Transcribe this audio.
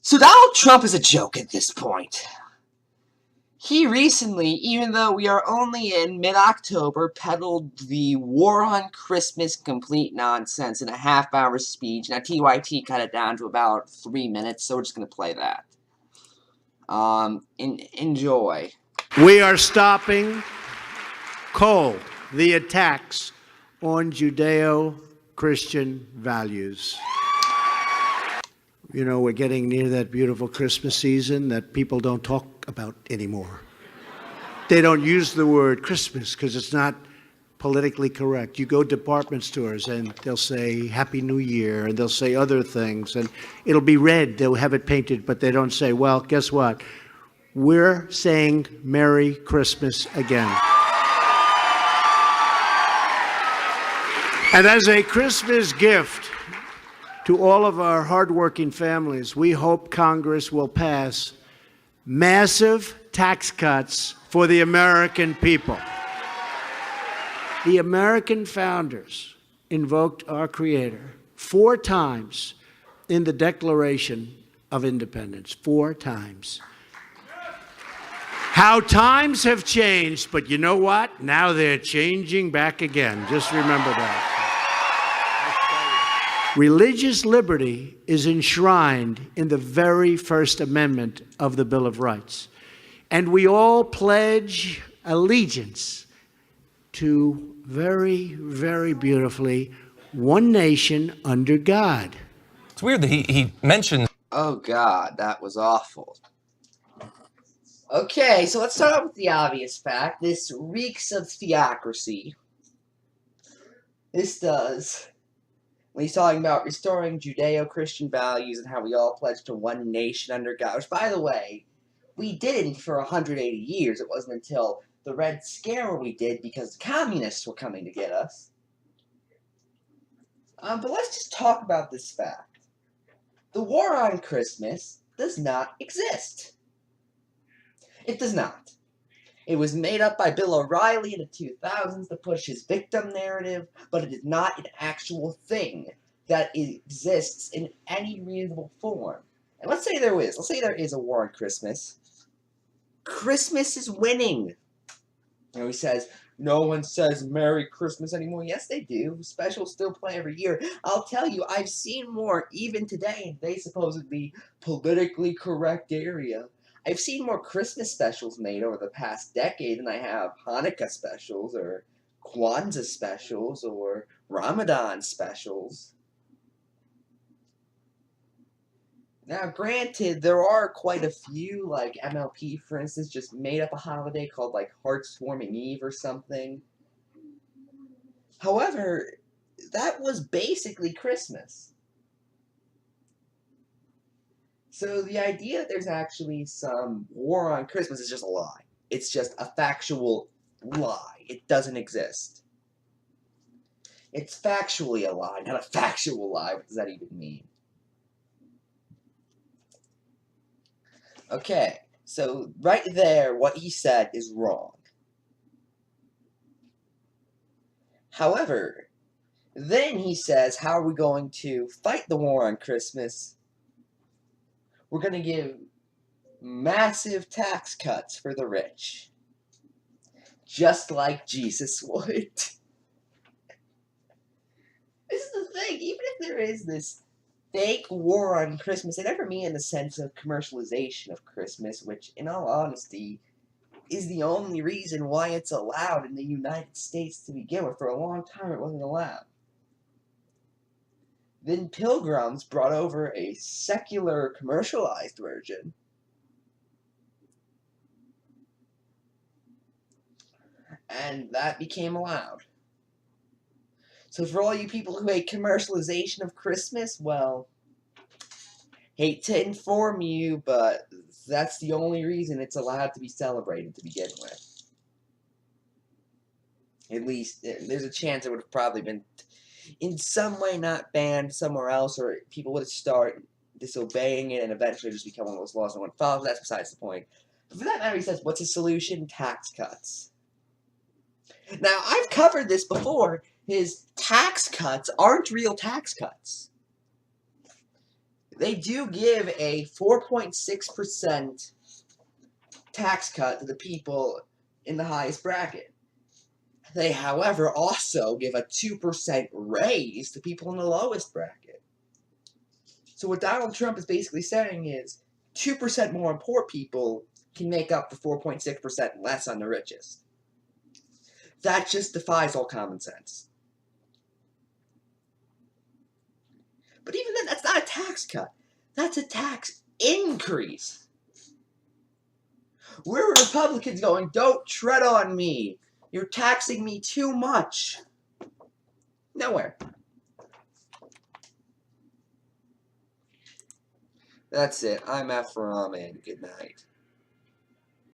So Donald Trump is a joke at this point. He recently, even though we are only in mid-October, peddled the war on Christmas complete nonsense in a half-hour speech. Now, TYT cut it down to about 3 minutes, so we're just going to play that. Enjoy. We are stopping cold the attacks on Judeo-Christian values. You know, we're getting near that beautiful Christmas season that people don't talk about anymore. They don't use the word Christmas because it's not politically correct. You go to department stores and they'll say Happy New Year and they'll say other things and it'll be red. They'll have it painted, but they don't say, well, guess what? We're saying Merry Christmas again. And as a Christmas gift to all of our hardworking families, we hope Congress will pass massive tax cuts for the American people. The American founders invoked our Creator 4 times in the Declaration of Independence. 4 times. How times have changed, but you know what? Now they're changing back again. Just remember that. Religious liberty is enshrined in the very First Amendment of the Bill of Rights. And we all pledge allegiance to very, very beautifully, one nation under God. It's weird that he mentioned... Oh God, that was awful. Okay, so let's start out with the obvious fact. This reeks of theocracy. This does. When he's talking about restoring Judeo-Christian values and how we all pledge to one nation under God. Which, by the way, we didn't for 180 years. It wasn't until the Red Scare we did because the communists were coming to get us. But let's just talk about this fact. The war on Christmas does not exist. It does not. It was made up by Bill O'Reilly in the 2000s to push his victim narrative, but it is not an actual thing that exists in any reasonable form. And let's say there is. Let's say there is a war on Christmas. Christmas is winning. You know, he says, no one says Merry Christmas anymore. Yes, they do. Specials still play every year. I'll tell you, I've seen more, even today, in they supposedly politically correct area. I've seen more Christmas specials made over the past decade than I have Hanukkah specials, or Kwanzaa specials, or Ramadan specials. Now, granted, there are quite a few, like MLP, for instance, just made up a holiday called, like, Heartswarming Eve or something. However, that was basically Christmas. So the idea that there's actually some war on Christmas is just a lie. It's just a factual lie. It doesn't exist. It's factually a lie, not a factual lie. What does that even mean? Okay, so right there, what he said is wrong. However, then he says, how are we going to fight the war on Christmas? We're going to give massive tax cuts for the rich. Just like Jesus would. This is the thing, even if there is this fake war on Christmas, it never mean in the sense of commercialization of Christmas, which, in all honesty, is the only reason why it's allowed in the United States to begin with. For a long time, it wasn't allowed. Then Pilgrims brought over a secular, commercialized version. And that became allowed. So for all you people who hate commercialization of Christmas, well, hate to inform you, but that's the only reason it's allowed to be celebrated to begin with. At least, there's a chance it would have probably been in some way not banned somewhere else, or people would have started disobeying it and eventually just become one of those laws no one follows. That's besides the point. But for that matter, he says, what's his solution? Tax cuts. Now, I've covered this before. His tax cuts aren't real tax cuts. They do give a 4.6% tax cut to the people in the highest bracket. They, however, also give a 2% raise to people in the lowest bracket. So what Donald Trump is basically saying is 2% more on poor people can make up the 4.6% less on the richest. That just defies all common sense. But even then, that's not a tax cut. That's a tax increase. We're Republicans going, don't tread on me. You're taxing me too much. Nowhere. That's it. I'm Ephrom, and good night.